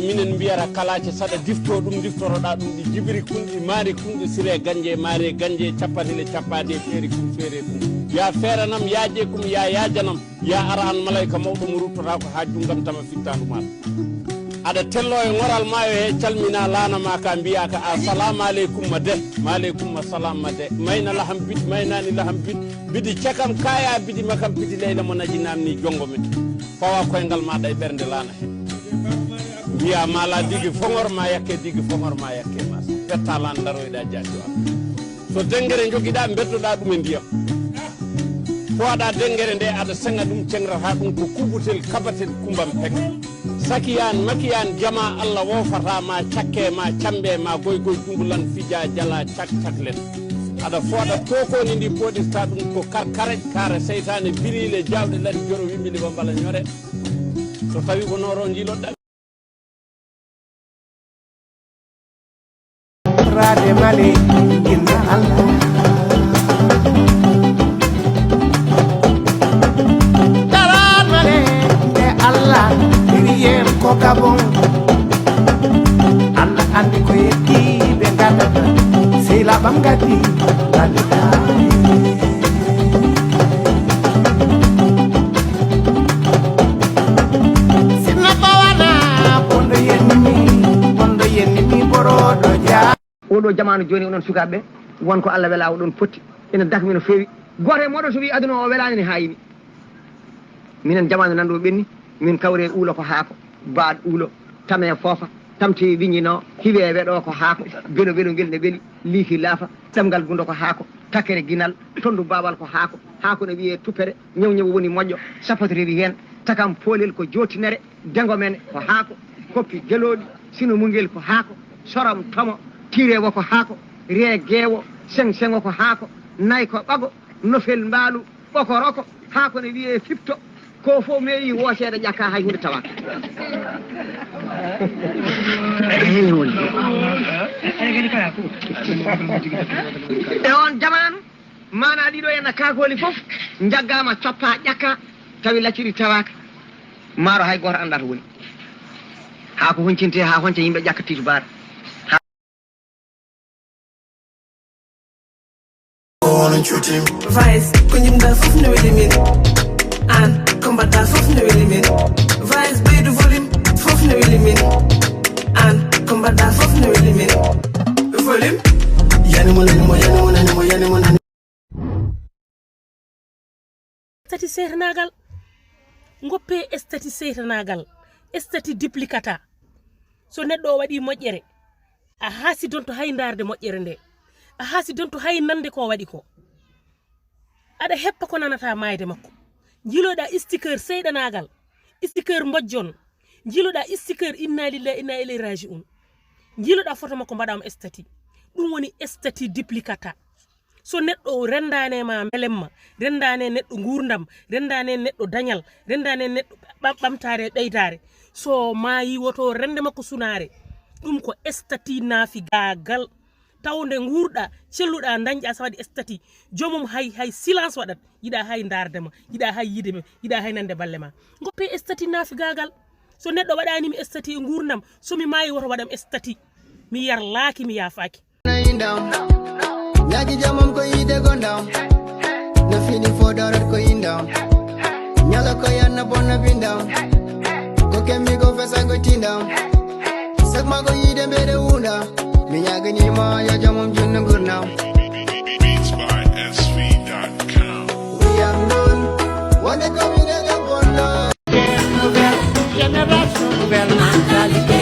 minen mbiyata kalace saɗa difto ɗum diftoroɗa ɗum ɗi jibiri kunɗi maari kunɗi sire ganje maare ganje cappatile cappade feeri kum feere kum ya feeranam yaaje kum ya yaajanam ya ara an malayka mawɗo mo ruttota ko ha jungam tama fittandu maɗa aɗa tello e ngoral mayo he calmina lanama ka mbiya ka assalamu aleykum ma de maaleykum assalam ma de mayna laham bid maynani laham bid bidi cakam kaya bidi makam bidi leyla mo naji namni jongo men fawa koyngal maɗa e ɓernde lana he mbiya mala digi fogor ma yakke digi fogor ma yakke ma fetta lan daroyɗa jati wa so dengere joguiɗa bettoɗa ɗum e ndiyam powaɗa dengere nde aɗa senga ɗum cengrata ɗum ko kuɓutel kabatel kumbam pek sakiyan makiyan jama Allah wofata ma cakke ma cambe ma goygoy dungulan fija jala cak caklen aɗa fooɗa tokoni ndi poɗirta ɗum ko karkarej kare seytane birile jawɗe lati joro wimmili bambala ñore so tawi ko noro jiloɗɗa rade male inna Allah taran male de Allah yen ko kabon Allah andi ko yetti be gata sey la bam gati lalita sinna bawana bondo yenni mi borodo ja odo jamanu joni onon sukabe wonko Allah wela odon potti ina dakmi no fewi goto modo so wi aduna o welani ni hayini minen jamanu nando benni min kawre ulo ko haako baad ulo tame fofa tamti wiñino hiwe wedo ko haako belo ngel ne beli liiki laafa tamgal gundo ko haako takere ginal tondu babal ko haako ne wiye tupere ñew woni moƴƴo sapatore wi hen takam polel ko jotinere dengo men ko haako koppi gelodi sino mungel ko haako soram tomo tirewo ko haako re geewo sengo ko haako nay ko bago nofel mbaalu boko roko haako ne wiye fipto ko fo meyi woseede ƴakka hay hunde tawa e on jamanu mana ɗiɗo henna kakoli fof jaggama coppa ƴakka tawi lacciri tawaka maaro hay goto andata woni ha ko honcinte ha honce yimɓe ƴakka titubara Vice, kun jimda fof no weli min an kombata fof no weli min Vice, ɓeydu volume fof no weli min an kombata fof no weli min volume yani stati sehtanagal goppe stati sehtanagal stati duplicata so neɗɗo o waɗi moƴƴere a haasi donto hay darde moƴƴere nde a haasi donto hay nande ko waɗi ko aɗa heppa ko nanata mayde makko jiloɗa sticker seyɗanagal sticker mbojjon jiloɗa sticker inna lillahi inna ilayhi raji'un jiloɗa photo makko mbaɗama stati ɗum woni stati duplicata so neɗɗo rendane ma melemma rendane neɗɗo gurdam rendane neɗɗo dañal rendane neɗɗo ɓamtare ɓeytare so mayi woto rende makko sunare ɗum ko stati naafi gagal tawde gurɗa celluɗa dañƴa sa waɗi stati jomum hay silence waɗat yiɗa hay dardema yiɗa hay yidema yiɗa hay nande balle ma goppe stati naafi gagal so neɗɗo waɗanimi stati e gurdam somi mayi woto waɗam stati mi yarlaki mi yafaki Nyagi jamam ko yide gondam no fini fo darat ko indam nyaga ko yanna bonna bindam ko kemmi go fesa go tindam sagma ko yide mbede wunda mi nyagi ni ma ya jamam junna gurnam beatsbysv.com we are known wone ko mi de gondam generation nouvelle mentalité